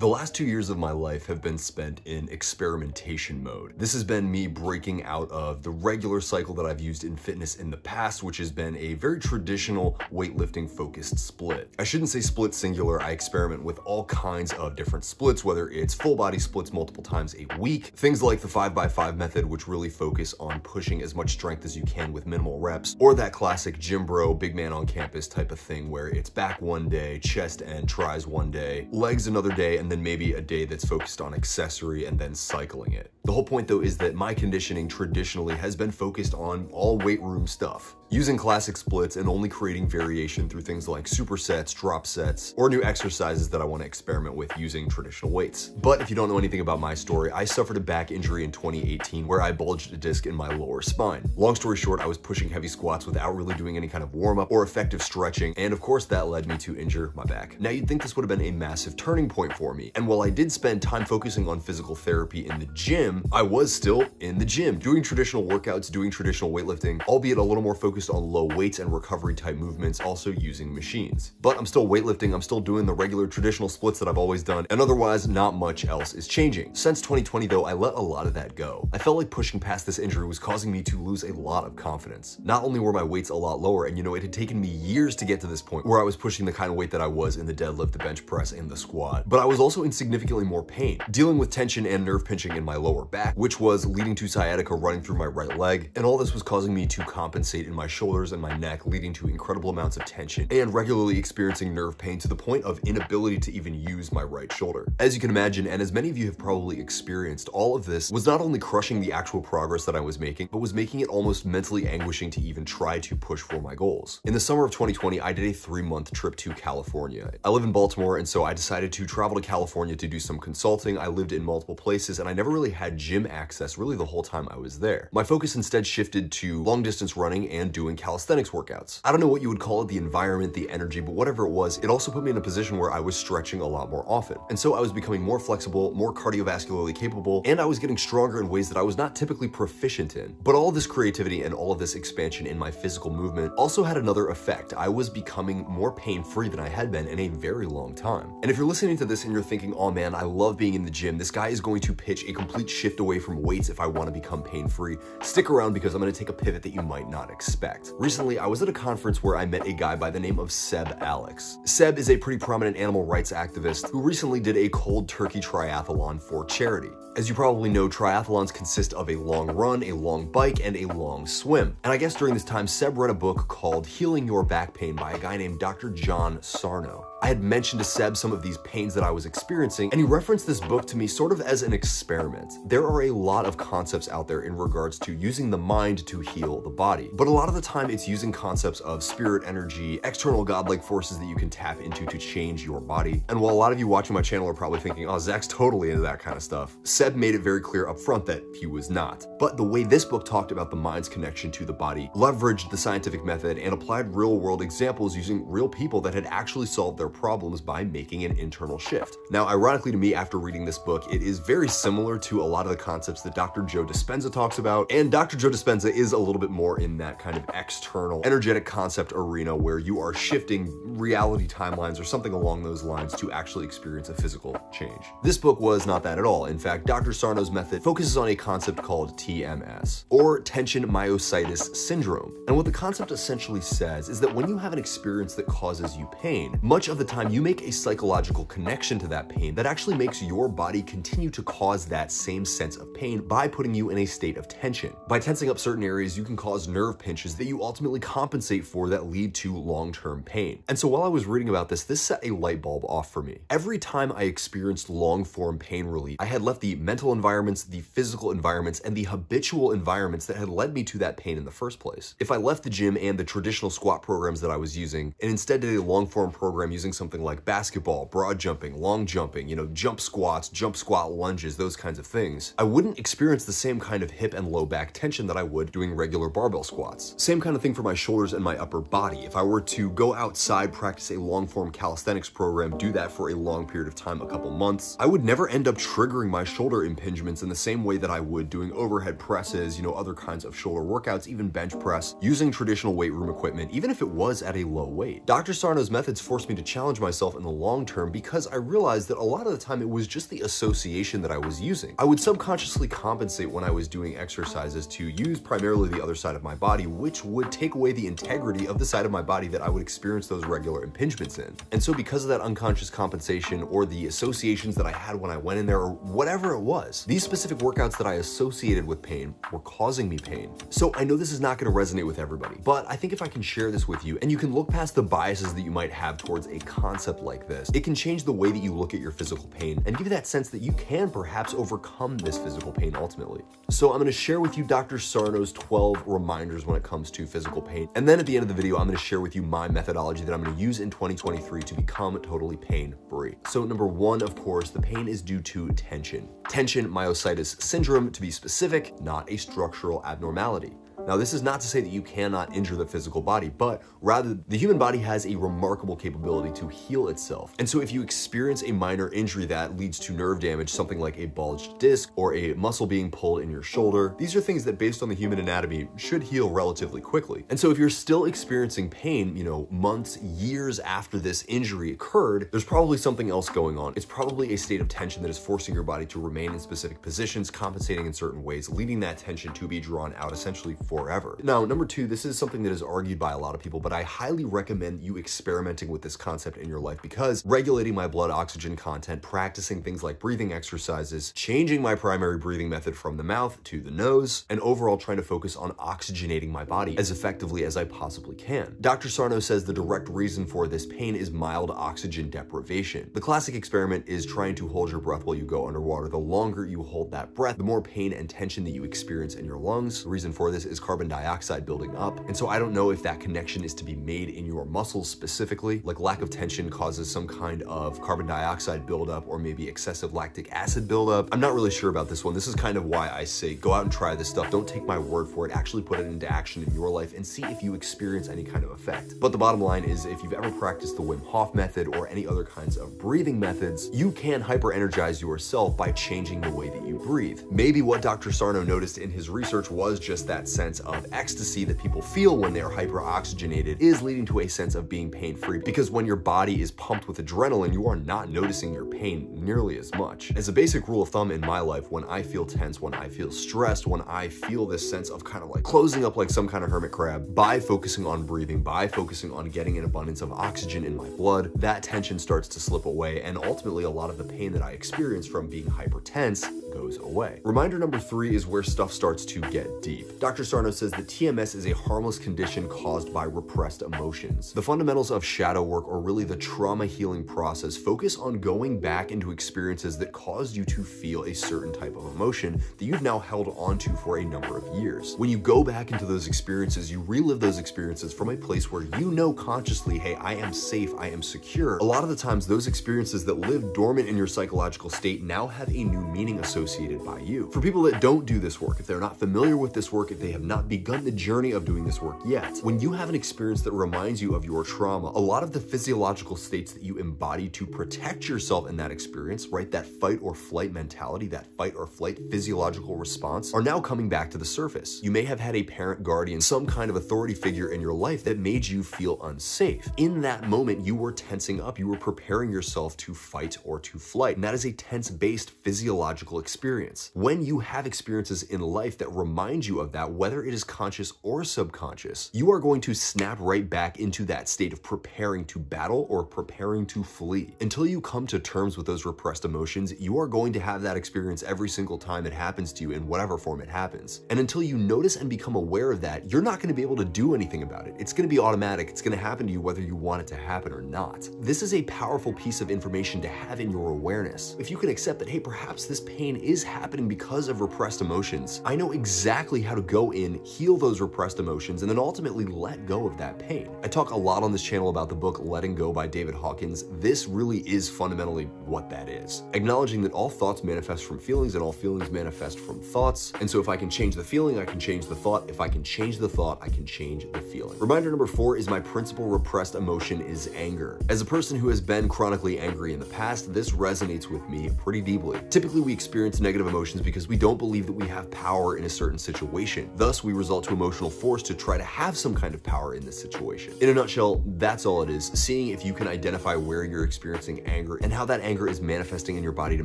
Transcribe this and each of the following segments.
The last 2 years of my life have been spent in experimentation mode. This has been me breaking out of the regular cycle that I've used in fitness in the past, which has been a very traditional weightlifting focused split. I shouldn't say split singular. I experiment with all kinds of different splits, whether it's full body splits multiple times a week, things like the 5x5 method, which really focus on pushing as much strength as you can with minimal reps, or that classic gym bro, big man on campus type of thing where it's back one day, chest and tris one day, legs another day, and then maybe a day that's focused on accessory and then cycling it. The whole point though is that my conditioning traditionally has been focused on all weight room stuff, using classic splits and only creating variation through things like supersets, drop sets, or new exercises that I want to experiment with using traditional weights. But if you don't know anything about my story, I suffered a back injury in 2018 where I bulged a disc in my lower spine. Long story short, I was pushing heavy squats without really doing any kind of warm-up or effective stretching, and of course that led me to injure my back. Now you'd think this would have been a massive turning point for me, and while I did spend time focusing on physical therapy in the gym, I was still in the gym, doing traditional workouts, doing traditional weightlifting, albeit a little more focused on low weights and recovery type movements, also using machines. But I'm still weightlifting, I'm still doing the regular traditional splits that I've always done, and otherwise not much else is changing. Since 2020 though, I let a lot of that go. I felt like pushing past this injury was causing me to lose a lot of confidence. Not only were my weights a lot lower, and it had taken me years to get to this point where I was pushing the kind of weight that I was in the deadlift, the bench press, and the squat, but I was also in significantly more pain, dealing with tension and nerve pinching in my lower back, which was leading to sciatica running through my right leg, and all this was causing me to compensate in my shoulders and my neck, leading to incredible amounts of tension and regularly experiencing nerve pain to the point of inability to even use my right shoulder. As you can imagine, and as many of you have probably experienced, all of this was not only crushing the actual progress that I was making, but was making it almost mentally anguishing to even try to push for my goals. In the summer of 2020, I did a 3-month trip to California. I live in Baltimore, and so I decided to travel to California to do some consulting. I lived in multiple places, and I never really had gym access really the whole time I was there. My focus instead shifted to long distance running and doing calisthenics workouts. I don't know what you would call it, the environment, the energy, but whatever it was, it also put me in a position where I was stretching a lot more often. And so I was becoming more flexible, more cardiovascularly capable, and I was getting stronger in ways that I was not typically proficient in. But all of this creativity and all of this expansion in my physical movement also had another effect. I was becoming more pain-free than I had been in a very long time. And if you're listening to this and you're thinking, oh man, I love being in the gym, this guy is going to pitch a complete shift away from weights if I want to become pain-free, stick around because I'm going to take a pivot that you might not expect. Recently, I was at a conference where I met a guy by the name of Seb Alex. Seb is a pretty prominent animal rights activist who recently did a cold turkey triathlon for charity. As you probably know, triathlons consist of a long run, a long bike, and a long swim. And I guess during this time, Seb read a book called Healing Your Back Pain by a guy named Dr. John Sarno. I had mentioned to Seb some of these pains that I was experiencing, and he referenced this book to me sort of as an experiment. There are a lot of concepts out there in regards to using the mind to heal the body, but a lot of the time it's using concepts of spirit, energy, external godlike forces that you can tap into to change your body. And while a lot of you watching my channel are probably thinking, oh, Zach's totally into that kind of stuff, Seb made it very clear up front that he was not. But the way this book talked about the mind's connection to the body, leveraged the scientific method, and applied real-world examples using real people that had actually solved their problems by making an internal shift. Now, ironically to me, after reading this book, it is very similar to a lot of the concepts that Dr. Joe Dispenza talks about, and Dr. Joe Dispenza is a little bit more in that kind of external, energetic concept arena where you are shifting reality timelines or something along those lines to actually experience a physical change. This book was not that at all. In fact, Dr. Sarno's method focuses on a concept called TMS, or tension myositis syndrome. And what the concept essentially says is that when you have an experience that causes you pain, much of the time you make a psychological connection to that pain that actually makes your body continue to cause that same sense of pain by putting you in a state of tension. By tensing up certain areas, you can cause nerve pinches that you ultimately compensate for that lead to long-term pain. And so while I was reading about this, this set a light bulb off for me. Every time I experienced long-form pain relief, I had left the mental environments, the physical environments, and the habitual environments that had led me to that pain in the first place. If I left the gym and the traditional squat programs that I was using, and instead did a long-form program using something like basketball, broad jumping, long jumping, jump squats, jump squat lunges, those kinds of things, I wouldn't experience the same kind of hip and low back tension that I would doing regular barbell squats. Same kind of thing for my shoulders and my upper body. If I were to go outside, practice a long-form calisthenics program, do that for a long period of time, a couple months, I would never end up triggering my shoulder impingements in the same way that I would doing overhead presses, other kinds of shoulder workouts, even bench press, using traditional weight room equipment, even if it was at a low weight. Dr. Sarno's methods forced me to challenge challenge myself in the long term because I realized that a lot of the time it was just the association that I was using. I would subconsciously compensate when I was doing exercises to use primarily the other side of my body, which would take away the integrity of the side of my body that I would experience those regular impingements in. And so because of that unconscious compensation or the associations that I had when I went in there or whatever it was, these specific workouts that I associated with pain were causing me pain. So I know this is not going to resonate with everybody, but I think if I can share this with you and you can look past the biases that you might have towards a concept like this, it can change the way that you look at your physical pain and give you that sense that you can perhaps overcome this physical pain ultimately. So I'm going to share with you Dr. Sarno's 12 reminders when it comes to physical pain. And then at the end of the video, I'm going to share with you my methodology that I'm going to use in 2023 to become totally pain-free. So number one, of course, the pain is due to tension. Tension myositis syndrome, to be specific, not a structural abnormality. Now, this is not to say that you cannot injure the physical body, but rather the human body has a remarkable capability to heal itself. And so if you experience a minor injury that leads to nerve damage, something like a bulged disc or a muscle being pulled in your shoulder, these are things that based on the human anatomy should heal relatively quickly. And so if you're still experiencing pain, months, years after this injury occurred, there's probably something else going on. It's probably a state of tension that is forcing your body to remain in specific positions, compensating in certain ways, leading that tension to be drawn out essentially forever. Now, number two, this is something that is argued by a lot of people, but I highly recommend you experimenting with this concept in your life because regulating my blood oxygen content, practicing things like breathing exercises, changing my primary breathing method from the mouth to the nose, and overall trying to focus on oxygenating my body as effectively as I possibly can. Dr. Sarno says the direct reason for this pain is mild oxygen deprivation. The classic experiment is trying to hold your breath while you go underwater. The longer you hold that breath, the more pain and tension that you experience in your lungs. The reason for this is carbon dioxide building up. And so I don't know if that connection is to be made in your muscles specifically, like lack of tension causes some kind of carbon dioxide buildup or maybe excessive lactic acid buildup. I'm not really sure about this one. This is kind of why I say go out and try this stuff. Don't take my word for it. Actually put it into action in your life and see if you experience any kind of effect. But the bottom line is if you've ever practiced the Wim Hof method or any other kinds of breathing methods, you can hyper-energize yourself by changing the way that you breathe. Maybe what Dr. Sarno noticed in his research was just that sense of ecstasy that people feel when they are hyper-oxygenated is leading to a sense of being pain-free, because when your body is pumped with adrenaline, you are not noticing your pain nearly as much. As a basic rule of thumb in my life, when I feel tense, when I feel stressed, when I feel this sense of kind of like closing up like some kind of hermit crab, by focusing on breathing, by focusing on getting an abundance of oxygen in my blood, that tension starts to slip away, and ultimately a lot of the pain that I experience from being hypertense goes away. Reminder number three is where stuff starts to get deep. Dr. Sarno says that TMS is a harmless condition caused by repressed emotions. The fundamentals of shadow work, or really the trauma healing process, focus on going back into experiences that caused you to feel a certain type of emotion that you've now held onto for a number of years. When you go back into those experiences, you relive those experiences from a place where you know consciously, hey, I am safe, I am secure. A lot of the times those experiences that live dormant in your psychological state now have a new meaning associated by you. For people that don't do this work, if they're not familiar with this work, if they have not begun the journey of doing this work yet, when you have an experience that reminds you of your trauma, a lot of the physiological states that you embody to protect yourself in that experience, right, that fight or flight mentality, that fight or flight physiological response, are now coming back to the surface. You may have had a parent, guardian, some kind of authority figure in your life that made you feel unsafe. In that moment, you were tensing up, you were preparing yourself to fight or to flight, and that is a tense-based physiological experience. When you have experiences in life that remind you of that, whether it is conscious or subconscious, you are going to snap right back into that state of preparing to battle or preparing to flee. Until you come to terms with those repressed emotions, you are going to have that experience every single time it happens to you in whatever form it happens. And until you notice and become aware of that, you're not going to be able to do anything about it. It's going to be automatic. It's going to happen to you whether you want it to happen or not. This is a powerful piece of information to have in your awareness. If you can accept that, hey, perhaps this pain is happening because of repressed emotions, I know exactly how to go in, heal those repressed emotions, and then ultimately let go of that pain. I talk a lot on this channel about the book Letting Go by David Hawkins. This really is fundamentally what that is. Acknowledging that all thoughts manifest from feelings and all feelings manifest from thoughts. And so if I can change the feeling, I can change the thought. If I can change the thought, I can change the feeling. Reminder number 4 is my principal repressed emotion is anger. As a person who has been chronically angry in the past, this resonates with me pretty deeply. Typically, we experience negative emotions because we don't believe that we have power in a certain situation. Thus, thus we resort to emotional force to try to have some kind of power in this situation. In a nutshell, that's all it is, seeing if you can identify where you're experiencing anger and how that anger is manifesting in your body to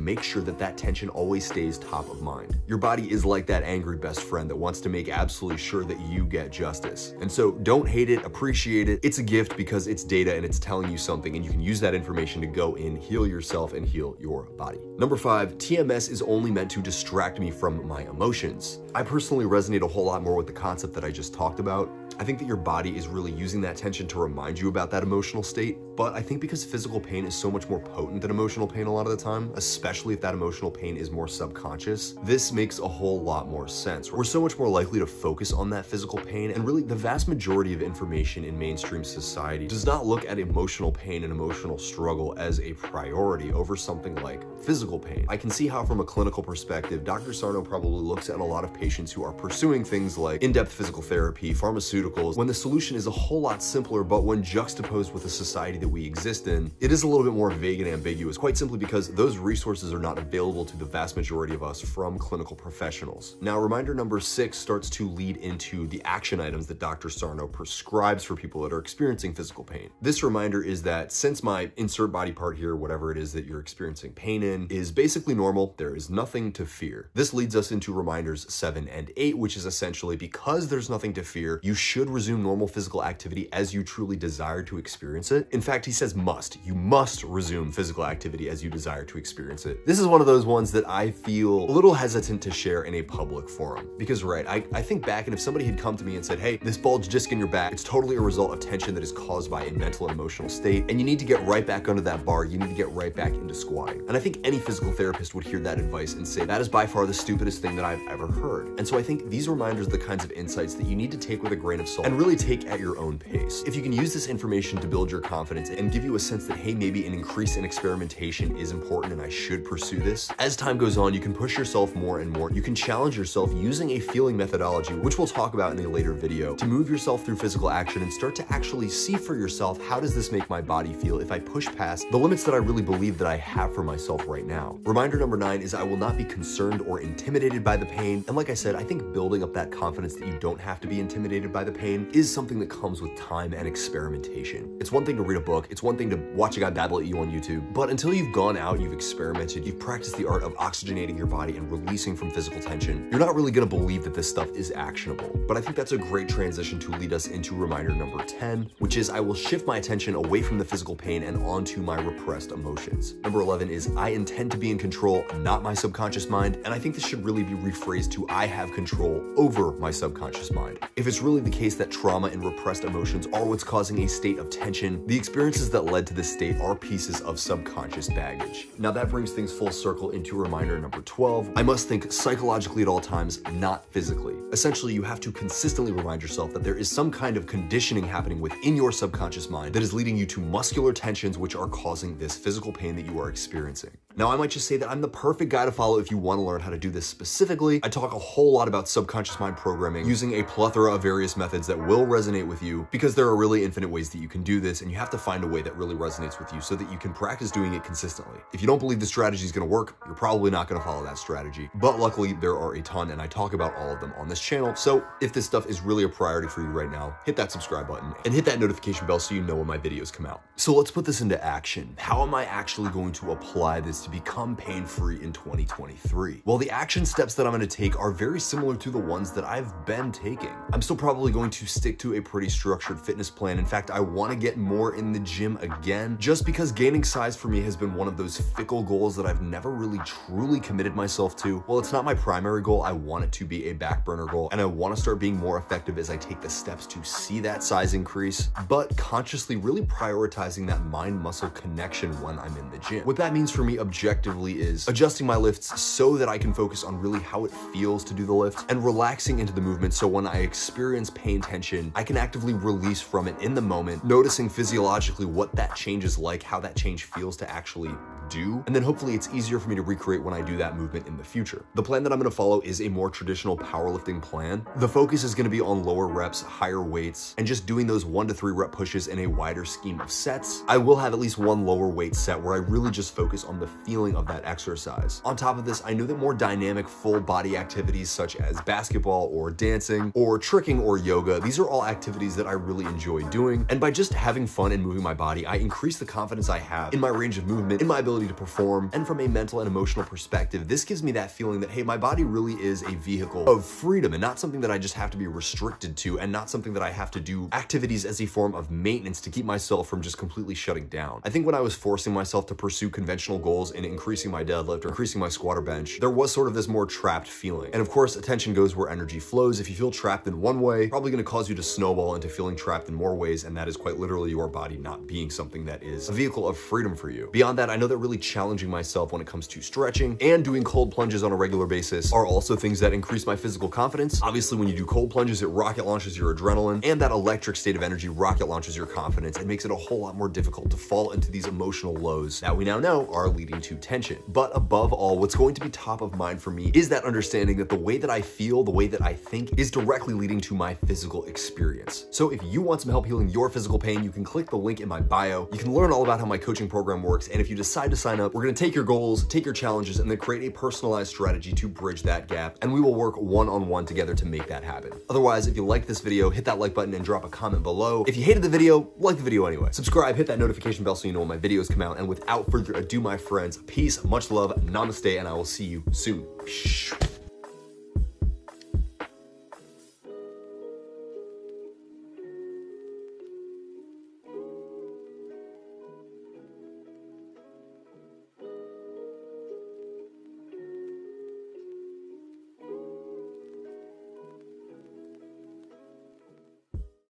make sure that that tension always stays top of mind. Your body is like that angry best friend that wants to make absolutely sure that you get justice. And so don't hate it, appreciate it. It's a gift because it's data and it's telling you something, and you can use that information to go in, heal yourself, and heal your body. Number 5, TMS is only meant to distract me from my emotions. I personally resonate a whole lot more with the concept that I just talked about. I think that your body is really using that tension to remind you about that emotional state, but I think because physical pain is so much more potent than emotional pain a lot of the time, especially if that emotional pain is more subconscious, this makes a whole lot more sense. We're so much more likely to focus on that physical pain, and really the vast majority of information in mainstream society does not look at emotional pain and emotional struggle as a priority over something like physical pain. I can see how from a clinical perspective, Dr. Sarno probably looks at a lot of patients who are pursuing things like in-depth physical therapy, pharmaceuticals, when the solution is a whole lot simpler, but when juxtaposed with the society that we exist in, it is a little bit more vague and ambiguous, quite simply because those resources are not available to the vast majority of us from clinical professionals. Now, reminder number 6 starts to lead into the action items that Dr. Sarno prescribes for people that are experiencing physical pain. This reminder is that since my insert body part here, whatever it is that you're experiencing pain in, is basically normal, there is nothing to fear. This leads us into reminders 7 and 8, which is essentially because there's nothing to fear, you should resume normal physical activity as you truly desire to experience it. In fact, he says must. You must resume physical activity as you desire to experience it. This is one of those ones that I feel a little hesitant to share in a public forum. Because right, I think back, and if somebody had come to me and said, hey, this bulge disc in your back, it's totally a result of tension that is caused by a mental and emotional state, and you need to get right back under that bar, you need to get right back into squatting. And I think any physical therapist would hear that advice and say, that is by far the stupidest thing that I've ever heard. And so I think these reminders are the kinds of insights that you need to take with a grain of salt and really take at your own pace. If you can use this information to build your confidence and give you a sense that, hey, maybe an increase in experimentation is important and I should pursue this, as time goes on, you can push yourself more and more. You can challenge yourself using a feeling methodology, which we'll talk about in a later video, to move yourself through physical action and start to actually see for yourself, how does this make my body feel if I push past the limits that I really believe that I have for myself right now. Reminder number 9 is I will not be concerned or intimidated by the pain. And like I said, I think building up that confidence that you don't have to be intimidated by the pain is something that comes with time and experimentation. It's one thing to read a book, it's one thing to watch a guy babble at you on YouTube, but until you've gone out, you've experimented, you've practiced the art of oxygenating your body and releasing from physical tension, you're not really gonna believe that this stuff is actionable. But I think that's a great transition to lead us into reminder number 10, which is I will shift my attention away from the physical pain and onto my repressed emotions. Number 11 is I intend to be in control, not my subconscious mind, and I think this should really be rephrased to I have control over my subconscious mind. If it's really the case that trauma and repressed emotions are what's causing a state of tension, the experiences that led to this state are pieces of subconscious baggage. Now that brings things full circle into reminder number 12. I must think psychologically at all times, not physically. Essentially, you have to consistently remind yourself that there is some kind of conditioning happening within your subconscious mind that is leading you to muscular tensions which are causing this physical pain that you are experiencing. Now, I might just say that I'm the perfect guy to follow if you want to learn how to do this specifically. I talk a whole lot about subconscious mind programming using a plethora of various methods that will resonate with you, because there are really infinite ways that you can do this, and you have to find a way that really resonates with you so that you can practice doing it consistently. If you don't believe the strategy is going to work, you're probably not going to follow that strategy. But luckily, there are a ton, and I talk about all of them on this channel. So if this stuff is really a priority for you right now, hit that subscribe button and hit that notification bell so you know when my videos come out. So let's put this into action. How am I actually going to apply this to become pain-free in 2023? Well, the action steps that I'm going to take are very similar to the ones that I've been taking. I'm still probably going to stick to a pretty structured fitness plan. In fact, I want to get more in the gym again, just because gaining size for me has been one of those fickle goals that I've never really truly committed myself to. Well, it's not my primary goal. I want it to be a back burner goal, and I want to start being more effective as I take the steps to see that size increase, but consciously really prioritizing that mind-muscle connection when I'm in the gym. What that means for me objectively is adjusting my lifts so that I can focus on really how it feels to do the lift and relaxing into the movement, so when I experience pain tension, I can actively release from it in the moment, noticing physiologically what that change is like, how that change feels to actually do, and then hopefully it's easier for me to recreate when I do that movement in the future. The plan that I'm gonna follow is a more traditional powerlifting plan. The focus is gonna be on lower reps, higher weights, and just doing those 1 to 3 rep pushes in a wider scheme of sets. I will have at least one lower weight set where I really just focus on the feeling of that exercise. On top of this, I know that more dynamic full body activities such as basketball or dancing or tricking or yoga, these are all activities that I really enjoy doing. And by just having fun and moving my body, I increase the confidence I have in my range of movement, in my ability to perform, and from a mental and emotional perspective, this gives me that feeling that, hey, my body really is a vehicle of freedom and not something that I just have to be restricted to, and not something that I have to do activities as a form of maintenance to keep myself from just completely shutting down. I think when I was forcing myself to pursue conventional goals in increasing my deadlift or increasing my squat or bench, there was sort of this more trapped feeling. And of course, attention goes where energy flows. If you feel trapped in one way, probably going to cause you to snowball into feeling trapped in more ways, and that is quite literally your body not being something that is a vehicle of freedom for you. Beyond that, I know that really challenging myself when it comes to stretching and doing cold plunges on a regular basis are also things that increase my physical confidence. Obviously, when you do cold plunges, it rocket launches your adrenaline, and that electric state of energy rocket launches your confidence and makes it a whole lot more difficult to fall into these emotional lows that we now know are leading to tension. But above all, what's going to be top of mind for me is that understanding that the way that I feel, the way that I think is directly leading to my physical experience. So if you want some help healing your physical pain, you can click the link in my bio. You can learn all about how my coaching program works, and if you decide to sign up, we're gonna take your goals, take your challenges, and then create a personalized strategy to bridge that gap, and we will work one-on-one together to make that happen. Otherwise, if you like this video, hit that like button and drop a comment below. If you hated the video, like the video anyway. Subscribe, hit that notification bell so you know when my videos come out, and without further ado, my friends, peace, much love, namaste, and I will see you soon.